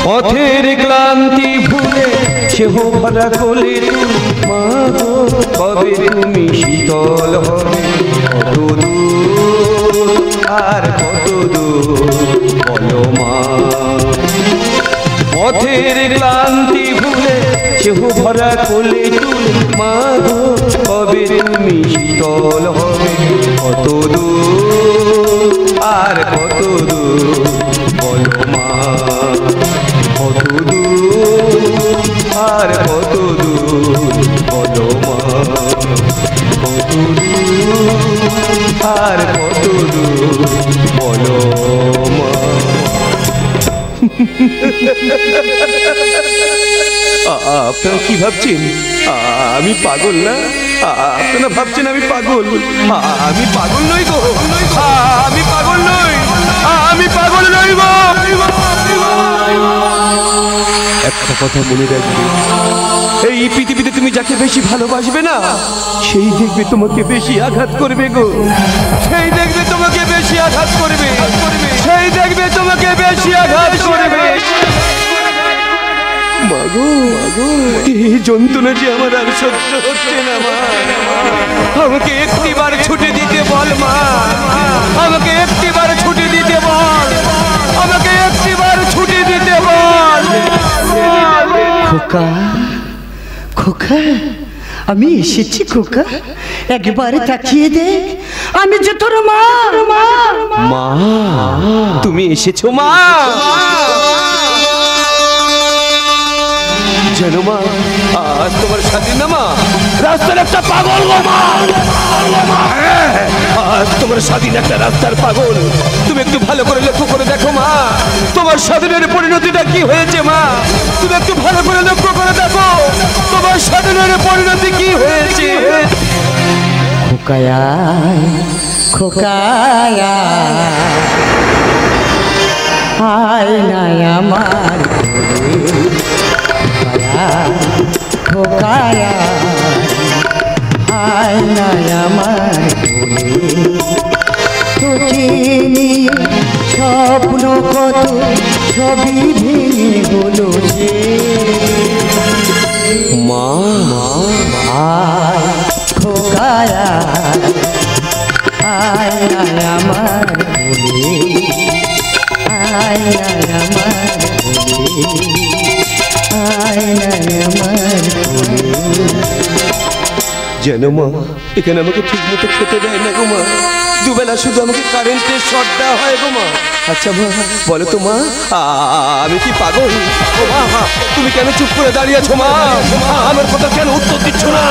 পথের ক্লান্তি ভুলে সেহ ভরা কোলে মা গো কবে তুমি শীতল হবে কত দূর আর কত দূর বলো মা পথের ক্লান্তি ভুলে সেহ ভরা কোলে তুলে মা গো কবে তুমি শীতল হবে কত দূর আর কত দূর বলো মা কত দূর আর কত দূর বলো মা কত দূর আর কত দূর বলো মা আপনারা কি ভাবছেন আমি পাগল না আপনারা ভাবছেন আমি পাগল আমি পাগল নই গো আমি পাগল নই আমি পাগল নই গো একটা কথা মনে রাখবে এই পৃথিবীতে তুমি যাকে বেশি ভালোবাসবে না সেই দেখবে তোমাকে বেশি আঘাত করবে গো সেই দেখবে তোমাকে বেশি আঘাত করবে সেই দেখবে তোমাকে বেশি আঘাত করবে মাগো এই যন্ত্রণা যে আমার আর সহ্য হচ্ছে না মা আমাকে একটিবার ছুটি দিতে বল মা আমাকে একটিবার ছুটি দিতে বল আমাকে একটিবার ছুটি দিতে বল খোকা খোকা আমি এসেছি খোকা একবারে তাকিয়ে দেখ আমি যে তোর মা মা তুমি এসেছো মা জানো মা আজ তোমার স্বাধীন না মা রাস্তার একটা পাগল গো মা আজ তোমার স্বাধীন একটা রাস্তার পাগল তুমি একটু ভালো করে লক্ষ্য করে দেখো মা তোমার স্বাধীনের পরিণতিটা কি হয়েছে মা তুমি একটু ভালো করে লক্ষ্য করে দেখো তোমার স্বাধীনের পরিণতি কি হয়েছে খোকায়া খোকায়া আয় নাই আমার খোকায়া আয় নাই আমার তোকে নিয়ে স্বপ্ন কত ছবি ভেঙে হলো যে মা আয় খোকায়া আয় নাই আমার বলে আয় নাই আমার বলে আয় নাই আমার বলে জানো মা এখানে আমাকে ঠিক মতো খেতে দেয় না গো মা দুবেলা শুধু আমাকে কারেন্টের শর্ট দেওয়া হয় গো মা আচ্ছা মা বলো তো মা আমি কি পাগল ও মা তুমি কেন চুপ করে দাঁড়িয়ে আছো মা আমার কথা কেন উত্তর দিচ্ছ না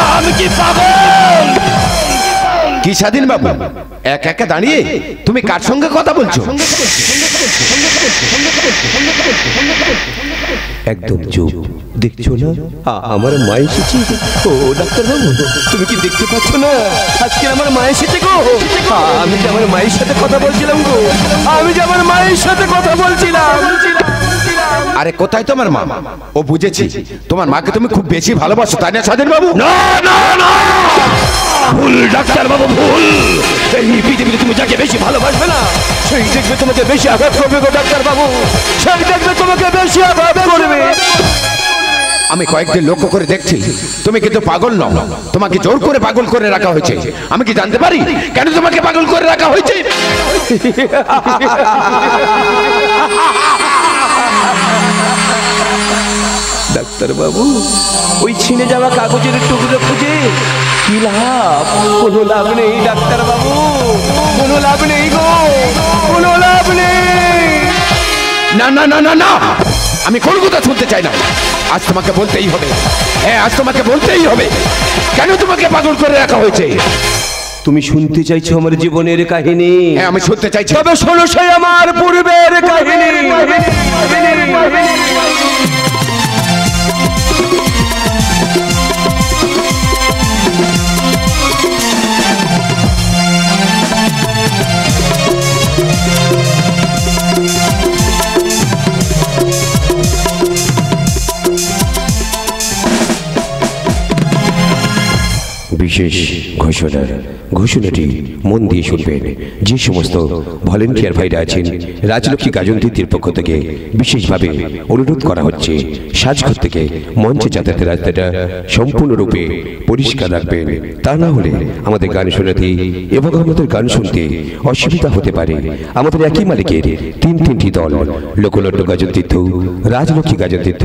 আমি কি পাগল কি স্বাধীন বাবু একা একা দাঁড়িয়ে তুমি কার সঙ্গে কথা বলছো একদম চুপ দেখছো না আমার মা এসেছে ও ডাক্তার বাবু তুমি কি দেখতে পাচ্ছ না আজকে আমার মা এসেছে গো আমি যে আমার মায়ের সাথে কথা বলছিলাম গো আমি যে আমার মায়ের সাথে কথা বলছিলাম আরে কোথায় তোমার মা ও বুঝেছি তোমার মাকে তুমি খুব বেশি ভালোবাসো তাই না স্বাধীন বাবু না না না ভুল ডাক্তার বাবু ভুল এই পৃথিবীতে তুমি যাকে বেশি ভালোবাসবে না সেই দেখবে তোমাকে বেশি আঘাত করবে গো ডাক্তার বাবু সেই দেখবে তোমাকে বেশি আঘাত করবে আমি কয়েকদিন লক্ষ্য করে দেখছি তুমি কিন্তু পাগল নও তোমাকে জোর করে পাগল করে রাখা হয়েছে আমি কি জানতে পারি কেন তোমাকে পাগল করে রাখা হয়েছে ডাক্তার বাবু ওই ছিঁড়ে যাওয়া কাগজের টুকরো খুঁজে কি লাভ কোনো লাভ নেই ডাক্তার বাবু কোনো লাভ নেই গো কোনো লাভ নেই না না না না না আমি কোন কথা শুনতে চাই না আজ তোমাকে বলতেই হবে হ্যাঁ আজ তোমাকে বলতেই হবে কেন তোমাকে পাগল করে রাখা হয়েছে তুমি শুনতে চাইছো আমার জীবনের কাহিনী হ্যাঁ আমি শুনতে চাইছি তবে শোনো সেই আমার পূর্বের কাহিনী বিশেষ ঘোষণাটি মন দিয়ে শুনবেন। যে সমস্ত ভলেন্টিয়ার ভাইরা আছেন, রাজলক্ষ্মী গাজন দ্বিতীয়ের পক্ষ থেকে বিশেষভাবে অনুরোধ করা হচ্ছে সাজঘর থেকে মঞ্চে যাতায়াতের রাস্তাটা সম্পূর্ণরূপে পরিষ্কার রাখবেন। তা না হলে আমাদের গান শোনাতে এবং আমাদের গান শুনতে অসুবিধা হতে পারে। আমাদের একই মালিকের তিনটি দল, লোকনাট্য গাজন তীর্থ, রাজলক্ষ্মী গাজন তীর্থ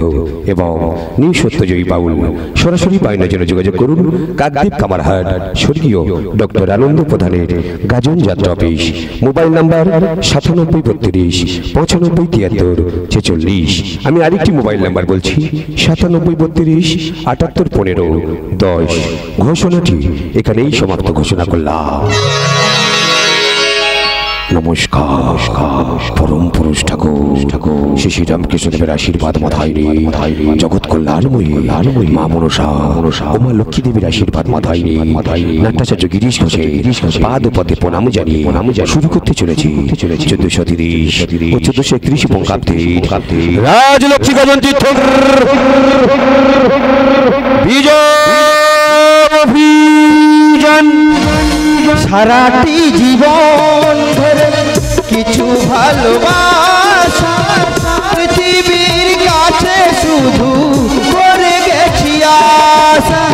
এবং নিউ সত্যজয়ী বাউল। সরাসরি বায়নার জন্য যোগাযোগ করুন কাকদ্বীপ কামারহাট স্বর্গীয় ডক্টর আনন্দ প্রধানের গাজন যাত্রা অফিস। Mobile number 9732957346। আমি আরেকটি মোবাইল নাম্বার বলছি 9732781510। ঘোষণাটি এখানেই সমাপ্ত ঘোষণা করলাম। নমস্কার। পরম পুরুষ ঠাকুর শ্রী শ্রী রামকৃষ্ণদেবের আশীর্বাদ মাথায় নিয়ে জগৎ কল্যাণময়ী মা মনসা ও মা লক্ষ্মী দেবীর আশীর্বাদ মাথায় নিয়ে নাট্যাচার্য গিরিশ ঘোষে পাদ পদে প্রণাম জানিয়ে শুরু করতে চলেছি 1430 ও 1431 বঙ্গাব্দে রাজলক্ষ্মী গাজন তীর্থ বিজয়। সারাটি জীবন ধরে কিছু ভালোবাসা পৃথিবীর কাছে শুধু করে গেছি আশা।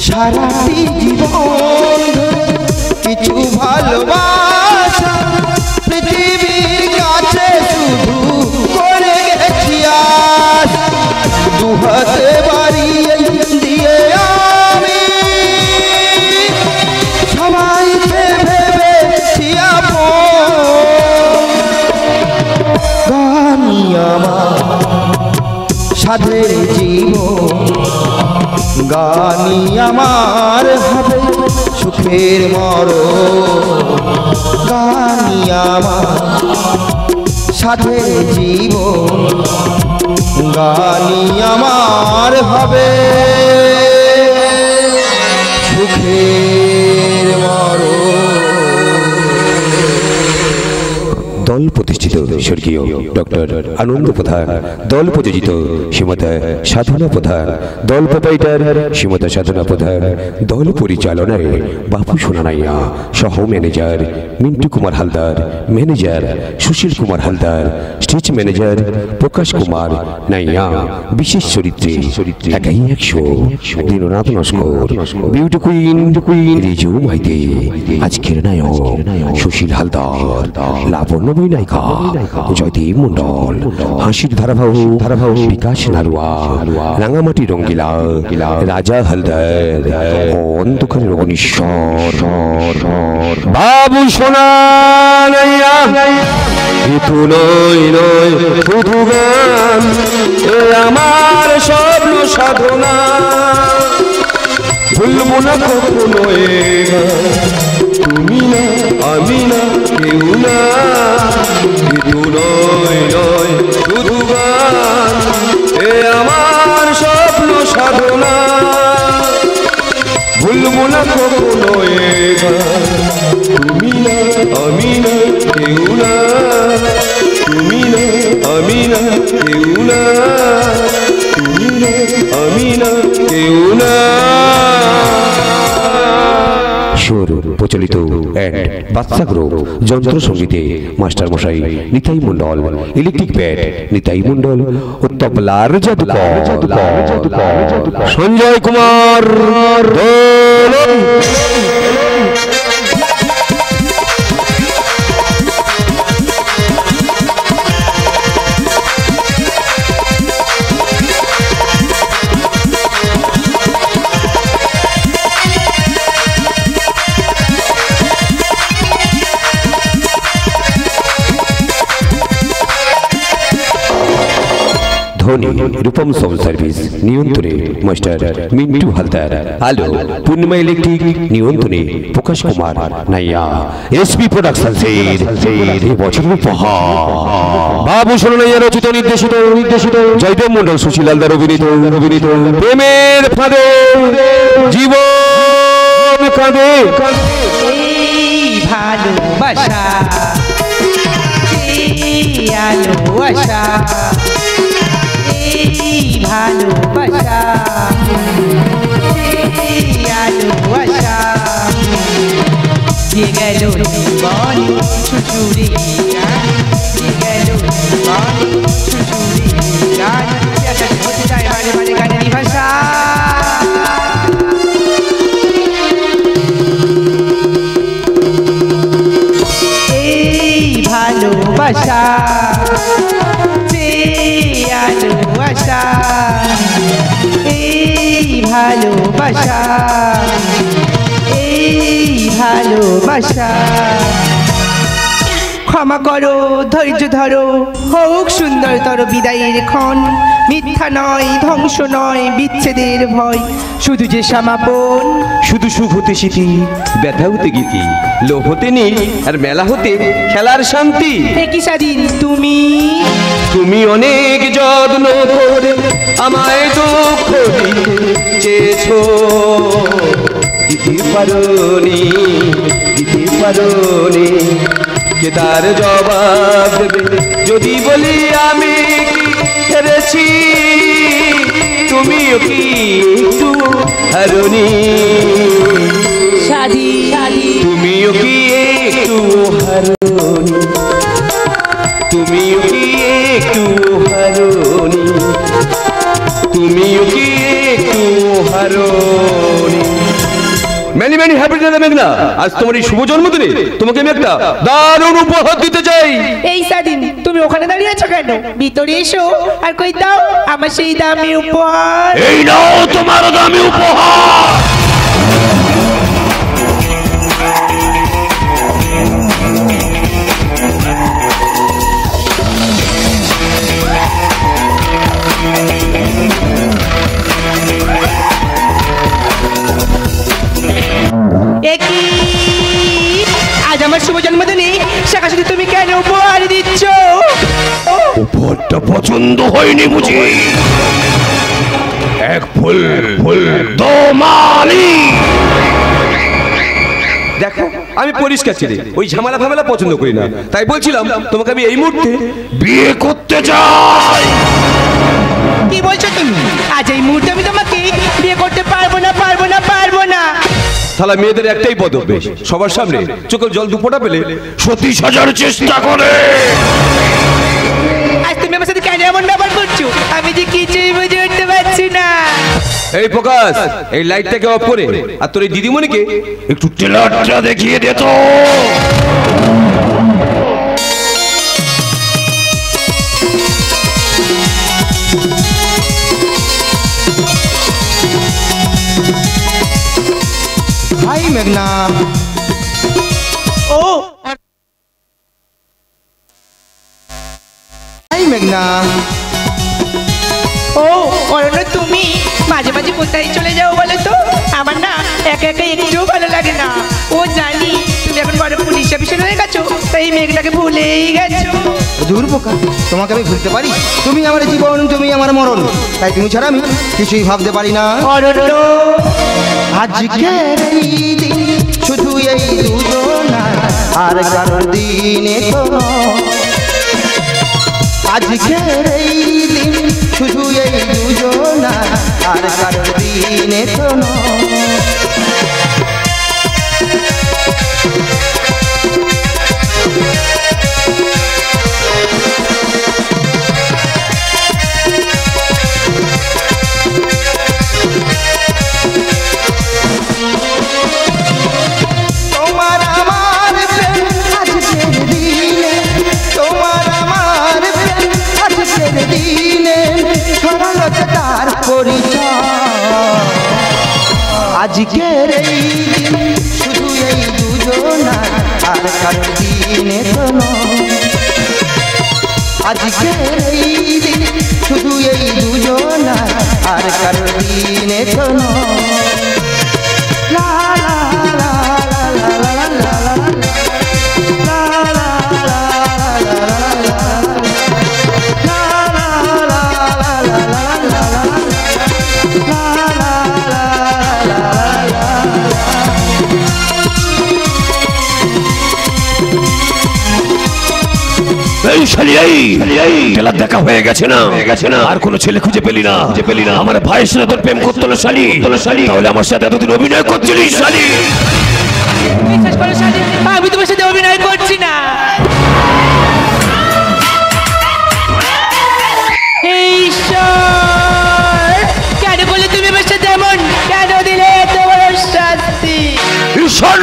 সারাটি জীবন ধরে কিছু ভালোবাসা পৃথিবীর কাছে শুধু করে গেছি আশা। দুহাতে বাড়িয়ে দিয়ে আমি সবাইকে ভেবেছি গানি আমার সাধের জীবন, গানি আমার হবে সুখের মরণ। গানি আমার সাধের জীবন, গানি আমার হবে সুখের মরণ। দল প্রতিষ্ঠিত স্বর্গীয় ডক্টর আনন্দ প্রধান, দল প্রযোজিত শ্রীমতা সাধনা প্রধান, দল প্রোপাইটার শ্রীমতা সাধনা প্রধান, দল পরিচালনায় বাপু সোনানাইয়া, সহ manager Mintu Kumar Haldar, manager Sushil Kumar Haldar, stage manager প্রকাশ কুমার নাইয়া, বিশেষ চরিত্রে একাই 100 দীননাথ নস্কর, বিউটি কুইন রিজু মাইতি, আজকের নায়ক সুশীল হালদার, লাবণ্য নায়িকা জয়দীপ মন্ডল, হাসির ধারাবাহক বিকাশ নারুয়া, রাঙামাটি রঙ্গিলা রাজা হালদার, অন্ধকারের অনিশ্বর বাবু সোনানাইয়া। কিন্তু নয় শুধু গান, আমার স্বপ্ন সাধনা, ভুলবো না কখনো তুমি না আমি না কেউ না। কিন্তু নয় শুধু গান, আমার স্বপ্ন সাধনা, ভুলবো না কখনো তুমি না আমি না কেউ না। তুমি না আমি না কেউ না, তুমি না আমি না কেউ না। সুর প্রচলিত অ্যান্ড বাদশা গ্রুপ, যন্ত্র সঙ্গীতে মাস্টার মশাই নিতাই মন্ডল, ইলেকট্রিক ব্যাট নিতাই মন্ডল ও তবলার জাদুকর সঞ্জয় কুমার। ধনী রূপম সাউন্ড সার্ভিস নিয়ন্ত্রণে মাস্টার মিন্টু হালদার, আলো পূর্ণিমা ইলেকট্রিক নিয়ন্ত্রণে প্রকাশ কুমার নাইয়া, এসপি প্রোডাকশনসের বছরের উপহার বাবু সোনানাইয়া রচিত নির্দেশিত জয়দেব মন্ডল সুশীল হালদার অভিনীত প্রেমের ফাঁদে জীবন কাঁদে। ভালোবাসা আলো আশা এই ভালোবাসা এই আলো আশা দিয়ে গেল জীবনে ছুছুরি গান দিয়ে গেল জীবনে ছুছুরি গান হতে যায় বারে বারে গানেরই ভাষা এই ভালোবাসা আলো আশা এই ভালোবাসা এই ভালোবাসা ক্ষমা করো ধৈর্য ধরো হোক সুন্দরতর বিদায়ের ক্ষণ মিথ্যা নয় ধ্বংস নয় বিচ্ছেদের ভয় শুধু যে সমাপন শুধু সুখ হতে স্মৃতি, ব্যথা হতে গীতি, লোভ হতে নীল আর মেলা হতে খেলার শান্তি। একই স্বাধীন তুমি তুমি অনেক যত্ন করে আমায় দুঃখ দিতে চেয়েছো, দিতে পারোনি, দিতে পারোনি। কে তার জবাব দেবে যদি বলি আমি কি হেরেছি? তুমিও কি একটু হারোনি? তুমিও কি একটু হারোনি? তুমিও কি একটু হারোনি? তুমিও কি একটু হারোনি? মেনি মেনি হ্যাপি বার্থডে মেঘনা, আজ তোমার এই শুভ জন্মদিনে তোমাকে আমি একটা দারুণ উপহার দিতে চাই। এই স্বাধীন তুমি ওখানে দাঁড়িয়ে আছো কেন? ভিতরে এসো আর কই দাও আমার সেই দামি উপহার। এই নাও তোমার দামি উপহার। আজ আমার শুভ জন্মদিনে শাখা শুধু তুমি কেন উপহার দিচ্ছ? উপহারটা পছন্দ হয়নি বুঝি? এক ফুল ফুল দোমালি। দেখো আমি পরিষ্কার ছেলে, ওই ঝামেলা ফামেলা পছন্দ করি না, তাই বলছিলাম তোমাকে আমি এই মুহূর্তে বিয়ে করতে চাই। কি বলছো তুমি? আজ এই মুহূর্তে আমি তোমাকে বিয়ে করতে পারবো না, পারবো না, পারবো না। তাহলে মেয়েদের একটাই পদভ্যাস, সবার সামনে চোখের জল দুপোটা পেলে সতী সাজার চেষ্টা করে। আজ তুমি আমার সাথে কেন এমন ব্যবহার করছো? আমি যে কিছুই বুঝে উঠতে পারছি না। এই প্রকাশ, এই লাইটটাকে অফ করে আর তোর এই দিদিমণিকে একটু টেলারটা দেখিয়ে দে তো। হাই মেঘনা। ও হাই মেঘনা। ও অরণ্য, তুমি মাঝে মাঝে কোথায় চলে যাও বলো তো? আমার না একা একা একটুও ভালো লাগে না। ও জানি তুমি এখন বড় পুলিশ অফিসার হয়ে গেছো, তাই মেঘটাকে ভুলেই গেছো। দূর বোকা, তোমাকে আমি ভুলতে পারি? তুমি আমার জীবন, তুমি আমার মরণ, তাই তুমি ছাড়া আমি কিছুই ভাবতে পারি না। অরণ্য, আজকের এই দিন শুধু এই দুজনা, আর কারোর দিনে কোনো। আজকের এই দিন শুধু এই দুজনা, আর কারোর দিনে কোনো। তোমার আমার প্রেম আজকের দিনে, তোমার আমার প্রেম আজকের দিনে সরলতা তার পরিচয়। আজকের এই দিন শুধু এই দুজনা, আর কারোর দিনে কোনো। আজকের এই দিন শুধু এই দুজনা, আর কারোর দিনে কোনো। লা লা লা লা লা লা লা লা এই টেলার দেখা হয়ে গেছে না আর কোনো ছেলে খুঁজে পেলি না আমার ভাইয়ের সাথে তোর প্রেম করতে হলো শালি তাহলে আমার সাথে এতদিন অভিনয় করছিলি শালি বিশ্বাস করো শালি, আমি তোমার সাথে অভিনয় করছি না। ঈশ্বর, কেন বলে তুমি আমার সাথে এমন কেন দিলে তোমার শাস্তি? ঈশ্বর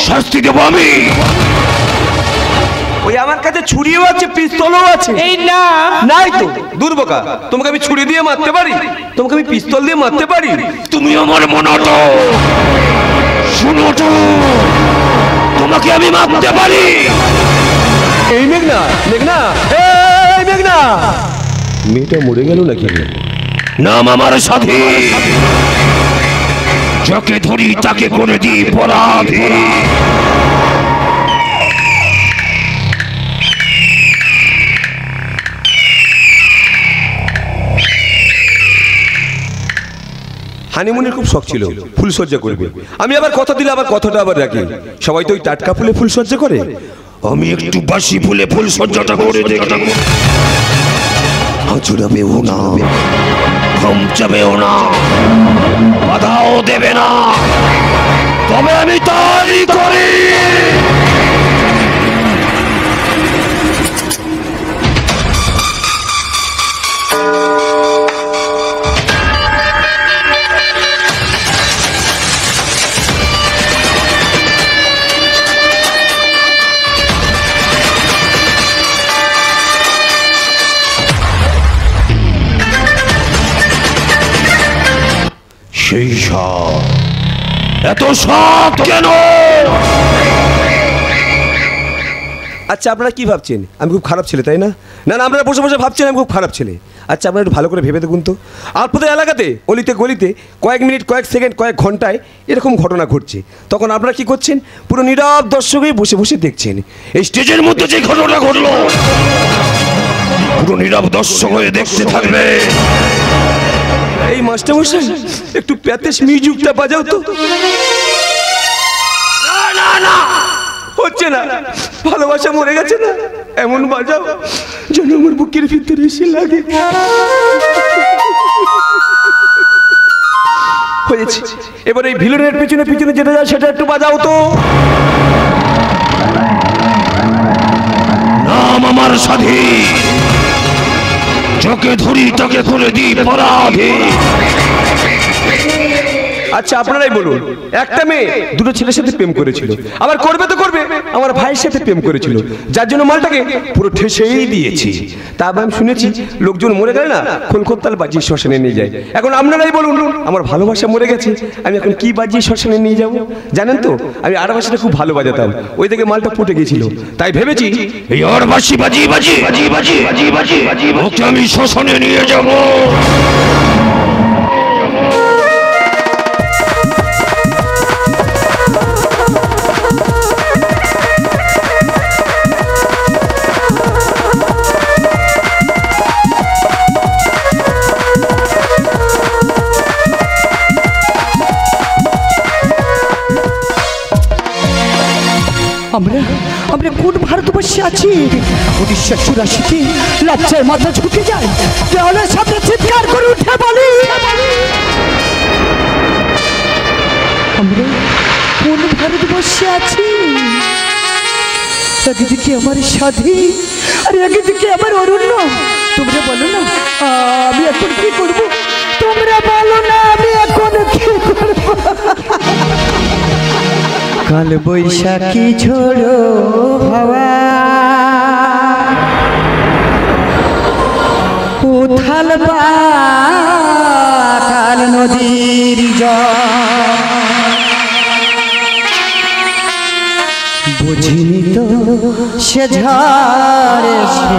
শাস্তি দেবো আমি? ওই আমার কাছে ছুরিও আছে, পিস্তলও আছে। এই না, নাই তো দুর্বোকা, তোমাকে আমি ছুরি দিয়ে মারতে পারি, তোমাকে আমি পিস্তল দিয়ে মারতে পারি। তুমি আমার মনে তো শুনো তো, তোমাকে আমি মারতে পারি। এই মেঘনা, মেঘনা, এই মেঘনা, মেয়েটা মরে গেল নাকি? নাম আমার সাথী, যাকে ধরি তাকে করে দিই পরাধী। হানিমুনের খুব শখ ছিল, ফুলসজ্জা করবে। আমি আবার কথা দিলে আবার কথাটা আবার রাখি। সবাই তো ওই টাটকা ফুলে ফুলসজ্জা করে, আমি একটু বাসি ফুলে ফুল সজ্জাটা করে দেখি। চুড়াবেও না, কমচাবেও না, বাধাও দেবে না, তবে আমি তাই করি। সেই সাপ, এত সাপ কেন? আচ্ছা আপনারা কি ভাবছেন আমি খুব খারাপ ছেলে, তাই না? না না, আপনারা বসে বসে ভাবছেন আমি খুব খারাপ ছেলে। আচ্ছা আপনারা একটু ভালো করে ভেবে দেখুন তো, আপনাদের এলাকাতে অলিতে গলিতে কয়েক মিনিট, কয়েক সেকেন্ড, কয়েক ঘন্টায় এরকম ঘটনা ঘটছে, তখন আপনারা কি করছেন? পুরো নীরব দর্শক হয়ে বসে বসে দেখছেন। এই স্টেজের মধ্যে যে ঘটনা ঘটলো, পুরো নীরব দর্শক হয়ে দেখতে থাকবে। এই মাস্টারমশাই একটু প্যাতেশ মিউজিকটা বাজাও তো। না না না, হচ্ছে না, ভালোবাসা মরে গেছে না, এমন বাজাও যেন আমার বুকের ভিতরে এসে লাগে। হয়েছে, এবার এই ভিলেনের পিছনে পিছনে যেতে যায় সেটা একটু বাজাও তো। নাম আমার সাথী, যাকে ধরি তাকে করে দিই পরাধী। আচ্ছা আপনারাই বলুন, একটা মেয়ে দুটো ছেলের সাথে প্রেম করেছিল, আবার করবে তো করবে, আমার ভাইয়ের সাথে প্রেম করেছিল, যার জন্য মালটাকে পুরো ঠেসেই দিয়েছি। তা আমি শুনেছি লোকজন মরে গেলে না খোলকোত্তাল বাজিয়ে শ্মশানে নিয়ে যায়। এখন আপনারাই বলুন, আমার ভালোবাসা মরে গেছে, আমি এখন কি বাজিয়ে শ্মশানে নিয়ে যাব? জানেন তো আমি আড়বাসিটা খুব ভালো বাজাতাম, ওই থেকে মালটা ফুটে গেছিল, তাই ভেবেছি এই আড়বাসি বাজিয়ে বাজিয়ে বাজিয়ে বাজিয়ে বাজিয়ে বাজিয়ে বাজিয়ে ওকে আমি শ্মশানে নিয়ে যাব। আমরা কোন ভারতবর্ষে আছি? 1984-তে লজ্জায় মাথা ঝুঁকে যায়, দেওয়ালের সামনে চিৎকার করে উঠে বলি, আমরা কোন ভারতবর্ষে আছি? একদিকে আমার সাধী আর একদিকে আমার অরণ্য। তোমরা বলো না আমি এখন কি করবো? তোমরা বলো না আমি এখন কি করবো? কাল বৈশাখী ঝোড়ো হাওয়া উথাল পাতাল নদীর জল, বুঝিনি তো সে ঝড়ে সে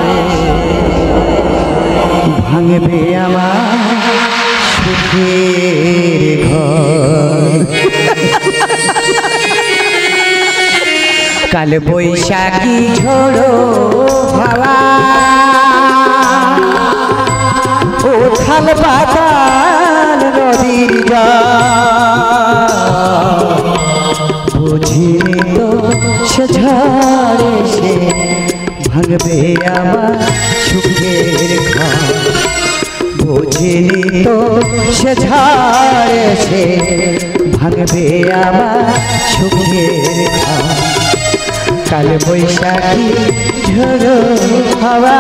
ভাঙবে আমার সুখের ঘর। কাল বৈশাখী ঝোড়ো হাওয়া উথাল পাতাল নদীর জল, বুঝিনি তো সে ঝড়ে এসে ভাঙবে আমার সুখের ঘর। কাল বৈশাখী ঝড়ো হাওয়া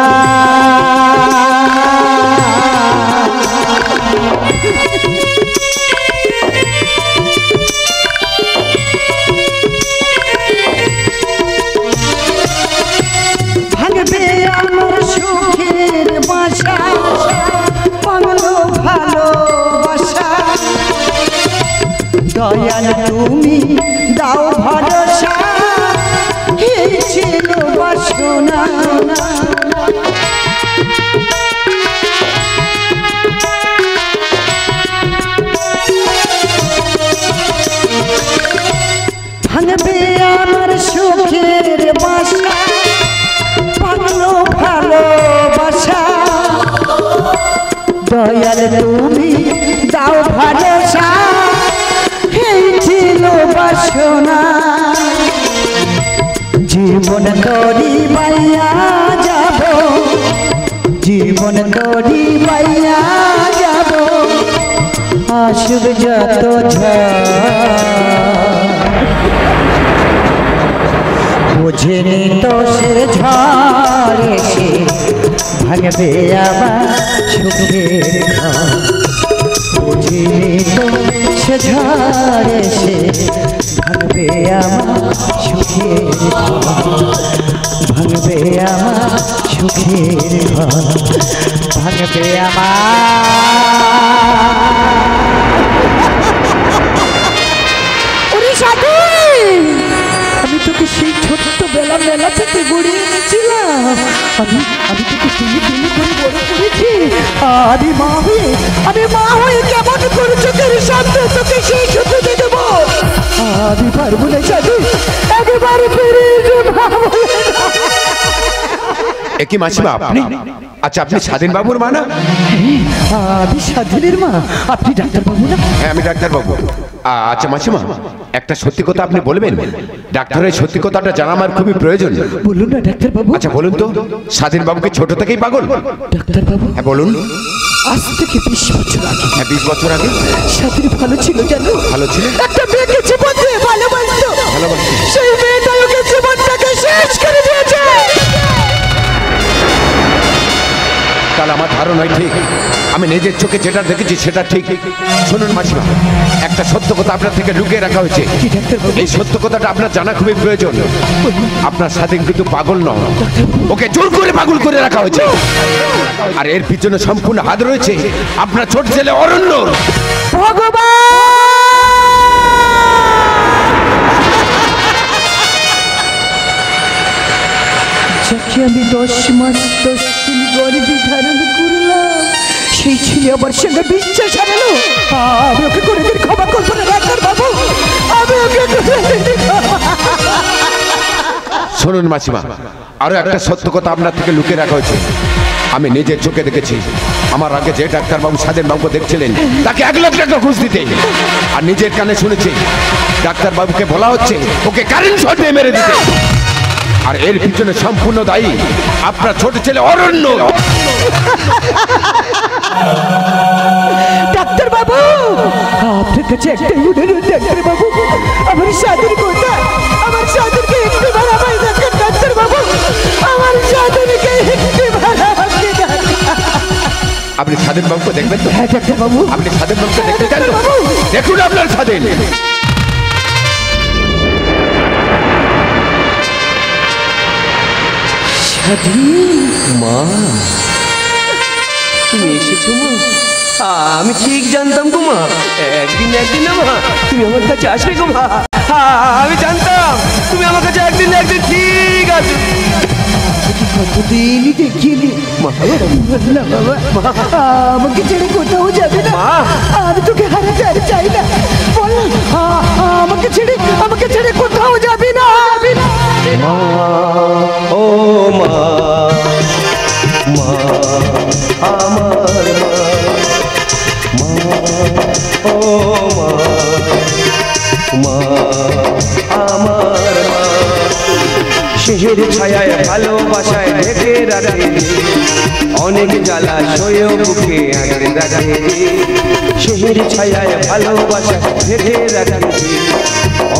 ভাঙবে আমার সুখের বাসা, বাংলো ভালোবাসা। দয়াল তুমি দাও ভরসা, এই ছিল বাসনা। ভাঙবে আমার সুখের বাসা, বাংলো ভালোবাসা। দয়াল তুমি দাও ভরসা, এই ছিল বাসনা। জীবন তরি বাইয়া যাব, জীবন তরি বাইয়া যাব। আসুক যত বুঝেনি তো সে ঝড় এসে ভাঙবে আমার সুখের ঘর। বুঝিনি তো সে ঝড় এসে ভাঙবে আমার সুখের ঘর। ভাঙবে আমার সুখের ঘর, ভাঙবে আমার। সাধু, আমি তোকে সেই ছোট্টবেলা মেলা থেকে গড়িয়ে এনেছিলাম। আমি তোকে তুলি তুলি করে বড় করেছি। আমি মা হয়ে কেমন করে চোখের সামনে তোকে সেই সুতো দিয়ে দেবো? আমি পারবো না সাধু, একেবারে ফিরে একই মাসিমা আপনি? আচ্ছা, আপনি স্বাধীন বাবুর মা না? আমি স্বাধীনের মা, আপনি ডাক্তার বাবু না? হ্যাঁ, আমি ডাক্তার বাবু। আচ্ছা মাসিমা, একটা সত্যি কথা আপনি বলবেন? ডাক্তারের সত্যি কথাটা জানা আমার খুবই প্রয়োজন। বলুন না ডাক্তার বাবু। আচ্ছা বলুন তো, স্বাধীন বাবুকে ছোট থেকেই পাগল? ডাক্তার বাবু, হ্যাঁ বলুন। আজ থেকে 20 বছর আগে। হ্যাঁ, 20 বছর আগে স্বাধীন ভালো ছিল জানো? ভালো ছিল? একটা মেয়েকে জীবন দিয়ে ভালোবাসতো, ভালোবাসতো। সেই মেয়েটা ওকে জীবনটাকে শেষ করে দিয়েছে। তাহলে আমার ধারণাই ঠিক, আমি নিজের চোখে যেটা দেখেছি সেটা ঠিক। শুনুন মাসিমা, একটা সত্য কথা আপনার থেকে লুকিয়ে রাখা হয়েছে। এই সত্য কথাটা আপনার জানা খুবই প্রয়োজন। আপনার স্বাধীন কিন্তু পাগল নয়, ওকে জোর করে পাগল করে রাখা হয়েছে। আর এর পিছনে সম্পূর্ণ হাত রয়েছে আপনার ছোট ছেলে অরণ্য। ভগবান, যাকে আমি 10 মাস 10 দিন গর্ভে ধারণ করলাম, সেই ছেলে আমার সঙ্গে বিশ্বাস হারালো। আমি ওকে কোনোদিন ক্ষমা করবো না ডাক্তার বাবু, আমি ওকে কোনোদিন শুনুন মাসিমা, আরো একটা সত্য কথা আপনার থেকে লুকিয়ে রাখা হয়েছে। আমি নিজের চোখে দেখেছি, আমার আগে যে ডাক্তার বাবু স্বাধীন বাবুকে দেখছিলেন তাকে 1 লাখ টাকা ঘুষ দিতে, আর নিজের কানে শুনেছি ডাক্তার বাবুকে বলা হচ্ছে ওকে কারেন্ট শট দিয়ে মেরে দিতে। আর এর পিছনে সম্পূর্ণ দায়ী আপনার ছোট ছেলে অরণ্য। ডাক্তার বাবু, আপনার কাছে একটাই অনুরোধ ডাক্তার বাবু, আমার স্বাধীন কোথায়? আমার স্বাধীনকে একটিবার আমায় দেখেন ডাক্তার বাবু, আমার স্বাধীনকে একটিবার আমাকে দেখেন। আপনি স্বাধীন বাবুকে দেখবেন তো? হ্যাঁ ডাক্তার বাবু। আপনি স্বাধীন বাবুকে দেখতে চান তো? দেখুন আপনার স্বাধীন। মা, তুমি এসেছো মা? আমি ঠিক জানতাম গো মা, একদিন না মা তুমি আমার কাছে আসবে গো মা। আমি জানতাম তুমি আমার কাছে একদিন ঠিক আছে। কতদিনই দেখিনি মা, না বাবা, আমাকে ছেড়ে কোথাও যাবে না। আমি তোকে হারাতে আর চাই না। বল, আমাকে ছেড়ে কোথাও যাবি না। মা, ও মা, মা আমার মা, মা ও মা, মা আমার মা। শেহের ছায়ায় ভালোবাসায় ঢেকে রাখে অনেক জ্বালা সয়েও বুকে আগলে রাখে শেহের ছায়ায় ভালোবাসায় ঢেকে রাখে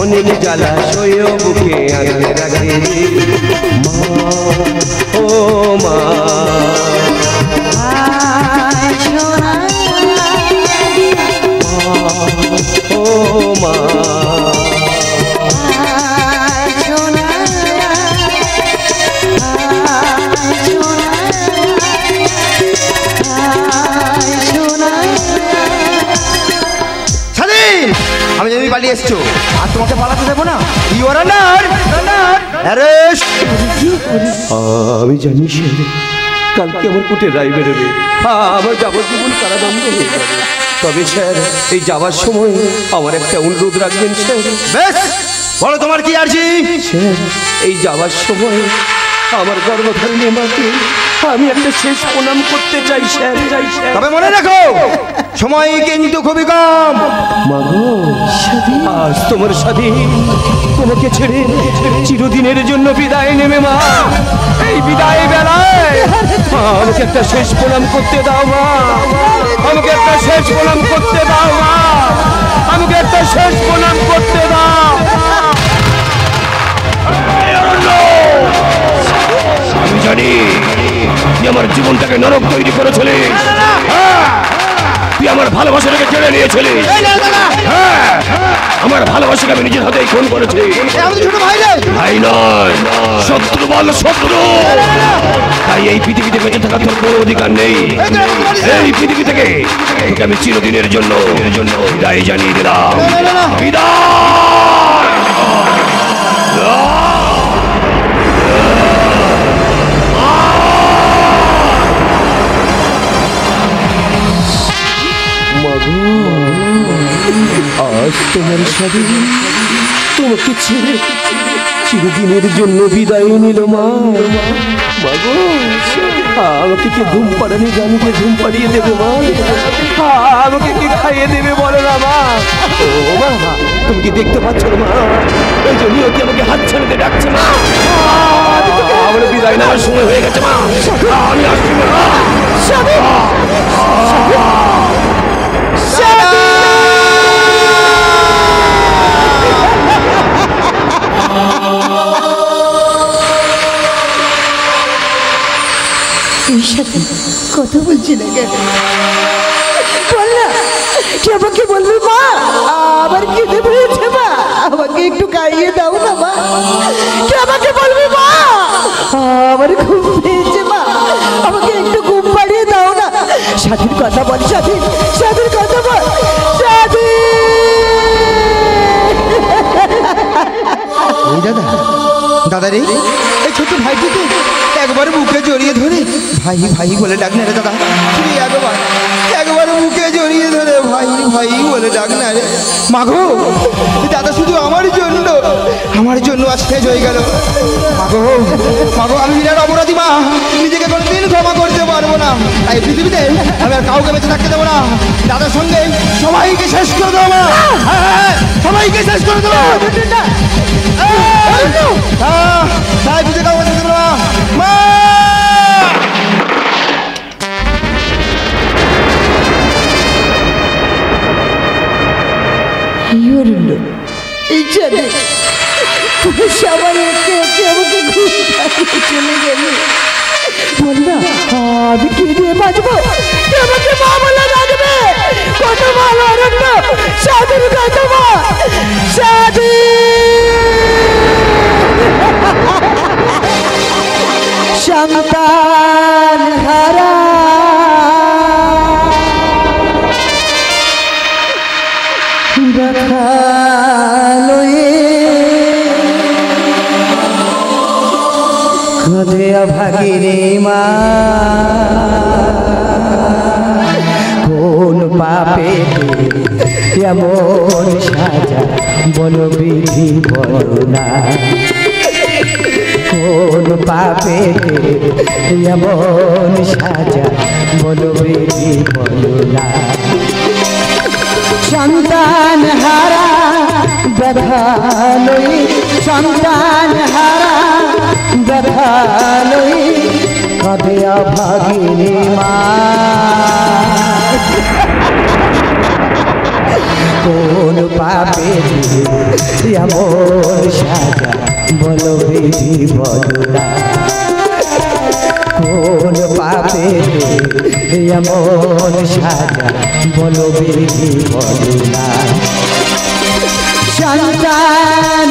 অনেক জ্বালা সয়েও বুকে আগলে রাখে মা ও মা ও মা স্বাধীন আমি যদি পালিয়ে এসছো আর তোমাকে পালাতে দেবো না ইউ আর আন্ডার অ্যারেস্ট। আমি জানি স্যার কালকে আমার কোর্টে রায় বেরোবে আমার যাবজ্জীবন কারাদণ্ড হয়ে যাবে তবে স্যার এই যাওয়ার সময় আমার একটা অনুরোধ রাখবেন স্যার বেশ বলো তোমার কি আরজি? স্যার এই যাওয়ার সময় আমার গর্ভধারিণী মাকে আমি একটা শেষ প্রণাম করতে চাই স্যার তবে মনে রাখো সময় কিন্তু খুবই কম। মাগো আজ তোমার স্বাধীন তোমাকে ছেড়ে চিরদিনের জন্য বিদায় নেবে মা এই বিদায় বেলায় আমাকে একটা শেষ প্রণাম করতে দাও মা আমাকে একটা শেষ প্রণাম করতে দাও মা আমাকে একটা শেষ প্রণাম করতে দাও। আমি জানি তুই আমার জীবনটাকে নরক তৈরি করেছিলিস তুই আমার ভালোবাসাটাকে কেড়ে নিয়েছিলিস আমার ভালোবাসাকে আমি নিজের হাতেই খুন করেছি ভাই নয় শত্রু বল শত্রু তাই এই পৃথিবীতে বেঁচে থাকার তোর কোনো অধিকার নেই এই পৃথিবী থেকে তোকে আমি চিরদিনের জন্য বিদায় জানিয়ে দিলাম বিদায়। আজ তোমার স্বাধীন তোমাকে ছেড়ে চিরদিনের জন্য বিদায় নিল মা মাগো আমাকে কি ঘুম পাড়ানি গানকে ঘুম পাড়িয়ে দেবে মা আমাকে কি খাইয়ে দেবে বলো না মা ও মা তুমি কি দেখতে পাচ্ছ না মা ওই জন্য কি আমাকে হাত ছাড়তে ডাকছে মা আমার বিদায় নেওয়ার সময় হয়ে গেছে মা আমি আসছি মা সাথে কথা বলছি না কেন বল না তুই আমাকে বলবি মা আবার খিদে পেয়েছে মা আমাকে একটু খাইয়ে দাও না মা তুই আমাকে বলবি মা আমার ঘুম পেয়েছে মা আমাকে একটু ঘুম পাড়িয়ে দাও না স্বাধীন কথা বল স্বাধীন কথা বল দাদা দাদা রে এই ছোট ভাইটিকে একবার বুকে জড়িয়ে ধরে ভাই ভাই বলে ডাক না রে দাদা তুই একবার বুকে জড়িয়ে ধরে ভাই ভাই বলে ডাক না রে মাগো দাদা শুধু আমার জন্য আজ শেষ হয়ে গেল মাগো আমি বিরাট অপরাধী মা নিজেকে কোনোদিন ক্ষমা করতে পারবো না তাই পৃথিবীতে আমি আর কাউকে বেঁচে থাকতে দেবো না দাদার সঙ্গে সবাইকে শেষ করে দেবো মা সবাইকে শেষ করে দেবো তাই বুঝে কাউকে যেতে দেবো না মা সবাই একে একে আমাকে ঘুম পাড়িয়ে চলে গেলে বল না আমি কি দিয়ে বাঁচবো আমাকে মা বলে ডাকবে কত ভালো আনন্দ স্বাধীন কত মা সন্তান হারা ভাগিরে মা কোন পাপে এমন সাজা বলো বিধি বলো না কোন পাপে এমন সাজা বলো বিধি বলো না সন্তান হারা ব্যথা লই সন্তান হারা ব্যথা লই কাঁদিয়া ভাগিনী মা কোন পাপে এমন সাজা বলো বিধি বলো না কোন পাপে এমন সাজা বলো বিধি বলো না সন্তান